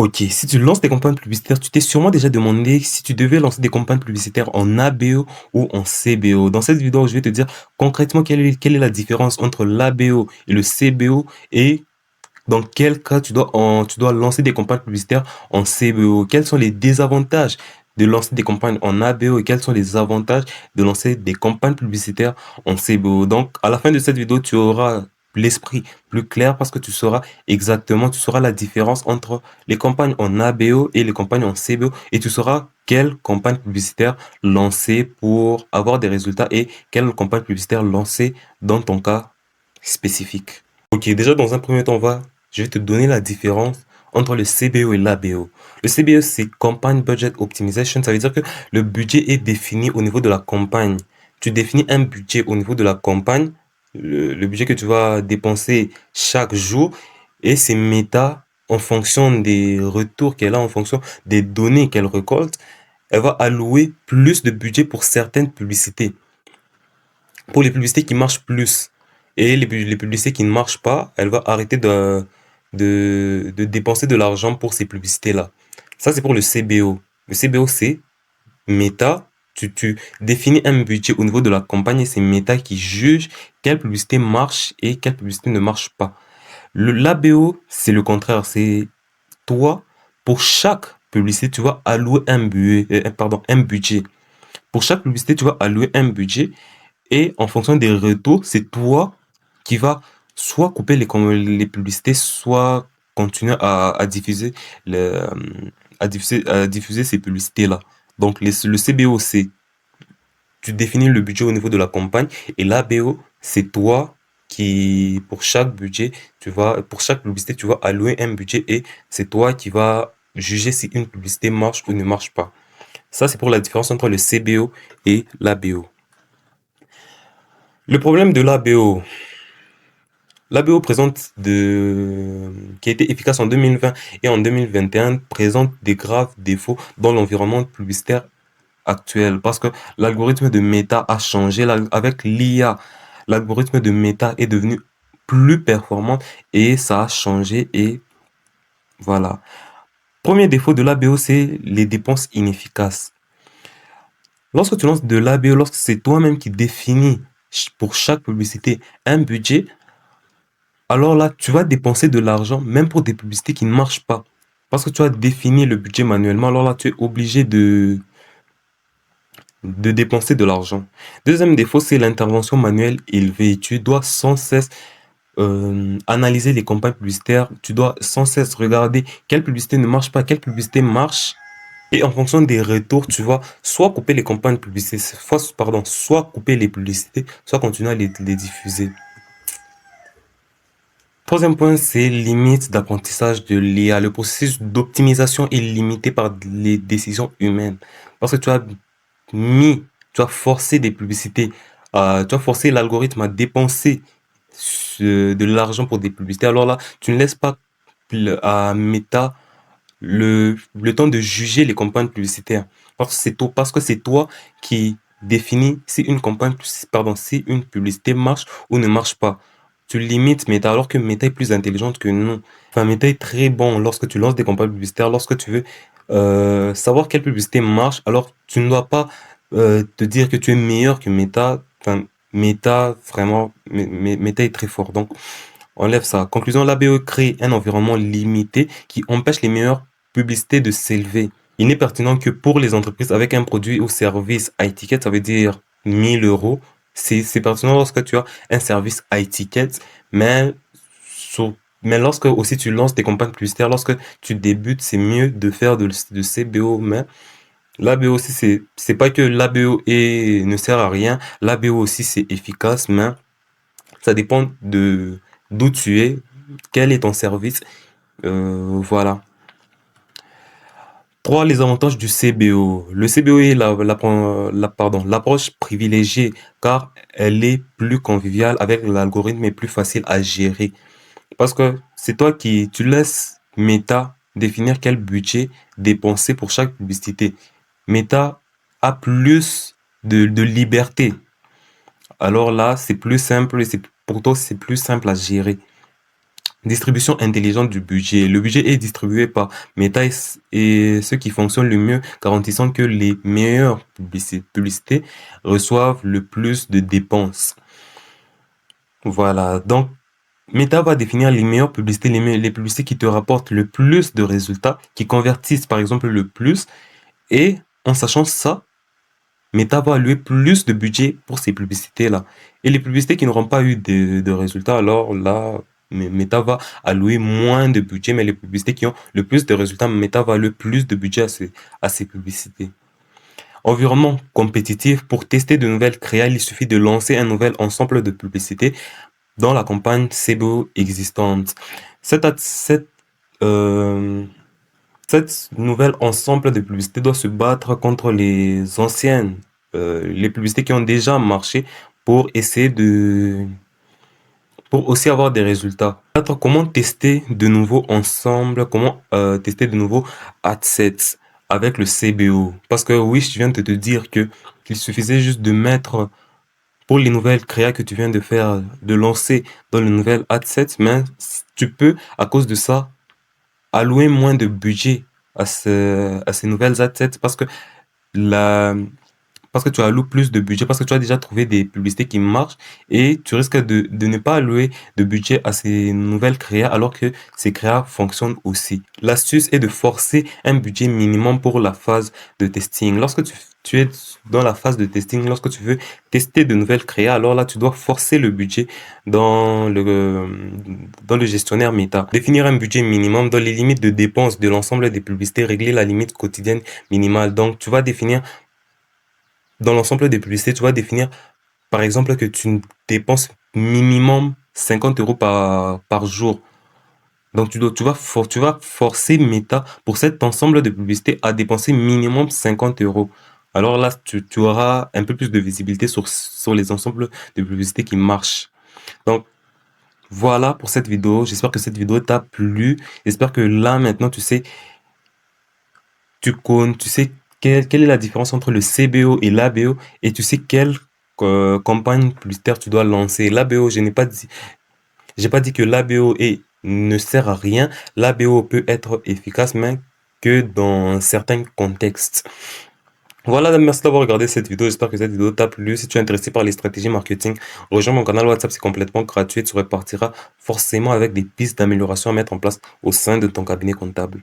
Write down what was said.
Ok, si tu lances des campagnes publicitaires, tu t'es sûrement déjà demandé si tu devais lancer des campagnes publicitaires en ABO ou en CBO. Dans cette vidéo, je vais te dire concrètement quelle est la différence entre l'ABO et le CBO et dans quel cas tu dois lancer des campagnes publicitaires en CBO. Quels sont les désavantages de lancer des campagnes en ABO et quels sont les avantages de lancer des campagnes publicitaires en CBO. Donc, à la fin de cette vidéo, tu auras l'esprit plus clair parce que tu sauras la différence entre les campagnes en ABO et les campagnes en CBO et tu sauras quelle campagne publicitaire lancer pour avoir des résultats et quelle campagne publicitaire lancer dans ton cas spécifique. Ok, déjà dans un premier temps, je vais te donner la différence entre le CBO et l'ABO. Le CBO, c'est Campaign Budget Optimization. Ça veut dire que le budget est défini au niveau de la campagne. Tu définis un budget au niveau de la campagne, le budget que tu vas dépenser chaque jour, et c'est méta en fonction des retours qu'elle a, en fonction des données qu'elle récolte. Elle va allouer plus de budget pour certaines publicités, pour les publicités qui marchent plus. Et les publicités qui ne marchent pas, elle va arrêter de dépenser de l'argent pour ces publicités-là. Ça, c'est pour le CBO. Le CBO, c'est Meta. Tu définis un budget au niveau de la campagne et c'est Meta qui juge quelle publicité marche et quelle publicité ne marche pas. L'ABO, c'est le contraire. C'est toi, pour chaque publicité, tu vas allouer un budget. Pour chaque publicité, tu vas allouer un budget et en fonction des retours, c'est toi qui vas soit couper les publicités, soit continuer le, à diffuser ces publicités-là. Donc, le CBO, c'est tu définis le budget au niveau de la campagne et l'ABO, c'est toi qui, pour chaque budget, pour chaque publicité, tu vas allouer un budget et c'est toi qui vas juger si une publicité marche ou ne marche pas. Ça, c'est pour la différence entre le CBO et l'ABO. Le problème de l'ABO, qui a été efficace en 2020 et en 2021, présente des graves défauts dans l'environnement publicitaire actuel parce que l'algorithme de Meta a changé avec l'IA. L'algorithme de Meta est devenu plus performant et ça a changé et voilà. Premier défaut de l'ABO, c'est les dépenses inefficaces. Lorsque tu lances de l'ABO, lorsque c'est toi-même qui définis pour chaque publicité un budget, alors là, tu vas dépenser de l'argent même pour des publicités qui ne marchent pas. Parce que tu as défini le budget manuellement, alors là, tu es obligé de dépenser de l'argent. Deuxième défaut, c'est l'intervention manuelle élevée. Tu dois sans cesse analyser les campagnes publicitaires. Tu dois sans cesse regarder quelle publicité ne marche pas, quelle publicité marche. Et en fonction des retours, tu vas soit couper les campagnes publicitaires, soit couper les publicités, soit continuer à les diffuser. Troisième point, c'est limite d'apprentissage de l'IA. Le processus d'optimisation est limité par les décisions humaines. Parce que tu as forcé des publicités, tu as forcé l'algorithme à dépenser de l'argent pour des publicités. Alors là, tu ne laisses pas à Meta le temps de juger les campagnes publicitaires. Parce que c'est toi qui définis si si une publicité marche ou ne marche pas. Tu limites Meta alors que Meta est plus intelligente que nous. Enfin, Meta est très bon lorsque tu lances des campagnes publicitaires, lorsque tu veux savoir quelle publicité marche, alors tu ne dois pas te dire que tu es meilleur que Meta. Enfin, Meta, vraiment, Meta est très fort. Donc, enlève ça. Conclusion, l'ABE crée un environnement limité qui empêche les meilleures publicités de s'élever. Il n'est pertinent que pour les entreprises avec un produit ou service high ticket, ça veut dire 1000 euros. C'est pertinent lorsque tu as un service high ticket, mais, mais lorsque aussi tu lances des campagnes publicitaires, lorsque tu débutes, c'est mieux de faire de CBO, mais l'ABO aussi, c'est pas que l'ABO ne sert à rien. L'ABO aussi, c'est efficace, mais ça dépend d'où tu es, quel est ton service. Voilà. 3. Les avantages du CBO. Le CBO est l'approche privilégiée car elle est plus conviviale avec l'algorithme et plus facile à gérer. Parce que c'est toi tu laisses Meta définir quel budget dépenser pour chaque publicité. Meta a plus de liberté. Alors là, c'est plus simple et pour toi, c'est plus simple à gérer. Distribution intelligente du budget. Le budget est distribué par Meta et ceux qui fonctionnent le mieux, garantissant que les meilleures publicités reçoivent le plus de dépenses. Voilà, donc Meta va définir les meilleures publicités, les publicités qui te rapportent le plus de résultats, qui convertissent par exemple le plus. Et en sachant ça, Meta va allouer plus de budget pour ces publicités-là. Et les publicités qui n'auront pas eu de résultats, alors là, Meta va allouer moins de budget, mais les publicités qui ont le plus de résultats, Meta va allouer plus de budget à ces publicités. Environnement compétitif, pour tester de nouvelles créas, il suffit de lancer un nouvel ensemble de publicités dans la campagne CBO existante. Euh, cette nouvelle ensemble de publicités doit se battre contre les anciennes, les publicités qui ont déjà marché pour essayer pour aussi avoir des résultats. Comment tester de nouveaux ensembles, comment tester de nouveaux adsets avec le CBO. Parce que oui, je viens de te dire qu'il suffisait juste de mettre pour les nouvelles créas que tu viens de faire, de lancer dans le nouvel adset, mais tu peux, à cause de ça, allouer moins de budget à ces nouvelles adsets la, parce que tu alloues plus de budget, parce que tu as déjà trouvé des publicités qui marchent et tu risques de ne pas allouer de budget à ces nouvelles créas alors que ces créas fonctionnent aussi. L'astuce est de forcer un budget minimum pour la phase de testing. Lorsque tu es dans la phase de testing, lorsque tu veux tester de nouvelles créas, alors là, tu dois forcer le budget dans le gestionnaire Meta. Définir un budget minimum dans les limites de dépenses de l'ensemble des publicités, régler la limite quotidienne minimale. Donc, tu vas définir dans l'ensemble des publicités, tu vas définir, par exemple, que tu dépenses minimum 50 euros par jour. Donc, tu vas forcer Meta pour cet ensemble de publicités à dépenser minimum 50 euros. Alors là, tu auras un peu plus de visibilité sur les ensembles de publicités qui marchent. Donc, voilà pour cette vidéo. J'espère que cette vidéo t'a plu. J'espère que là, maintenant, tu sais quelle est la différence entre le CBO et l'ABO et tu sais quelle campagne publicitaire tu dois lancer. L'ABO, j'ai pas dit que l'ABO ne sert à rien. L'ABO peut être efficace, mais que dans certains contextes. Voilà, merci d'avoir regardé cette vidéo. J'espère que cette vidéo t'a plu. Si tu es intéressé par les stratégies marketing, rejoins mon canal WhatsApp, c'est complètement gratuit. Tu repartiras forcément avec des pistes d'amélioration à mettre en place au sein de ton cabinet comptable.